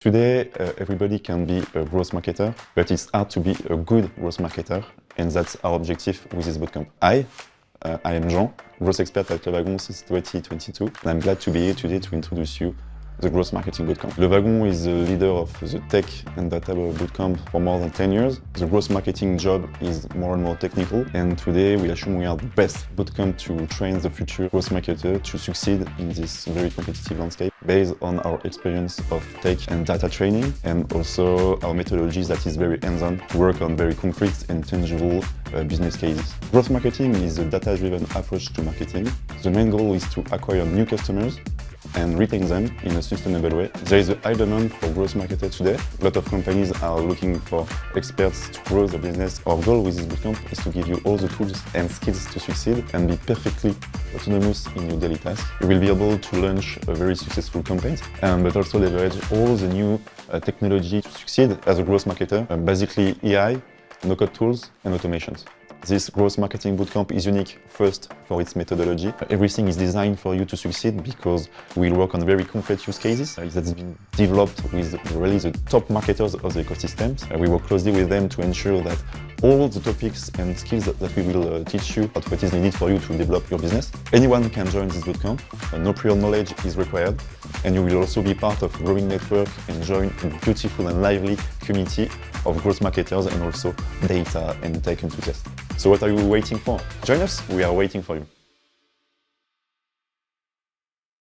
Today, everybody can be a growth marketer, but it's hard to be a good growth marketer, and that's our objective with this bootcamp. I am Jean, growth expert at Wagon since 2022, and I'm glad to be here today to introduce you the Growth Marketing Bootcamp. Wagon is the leader of the tech and data bootcamp for more than 10 years. The growth marketing job is more and more technical, and today we assume we are the best bootcamp to train the future growth marketer to succeed in this very competitive landscape, based on our experience of tech and data training, and also our methodologies that is very hands-on, work on very concrete and tangible business cases. Growth marketing is a data-driven approach to marketing. The main goal is to acquire new customers and retain them in a sustainable way. There is a high demand for growth marketers today. A lot of companies are looking for experts to grow the business. Our goal with this bootcamp is to give you all the tools and skills to succeed and be perfectly autonomous in your daily tasks. You will be able to launch a very successful campaign, but also leverage all the new technology to succeed as a growth marketer, basically AI, no-code tools, and automations. This growth marketing bootcamp is unique first for its methodology. Everything is designed for you to succeed because we'll work on very concrete use cases that's been developed with really the top marketers of the ecosystems. We work closely with them to ensure that all the topics and skills that we will teach you are what is needed for you to develop your business. Anyone can join this bootcamp. No prior knowledge is required, and you will also be part of a growing network and join a beautiful and lively community of growth marketers and also data and tech enthusiasts. So what are you waiting for? Join us, we are waiting for you.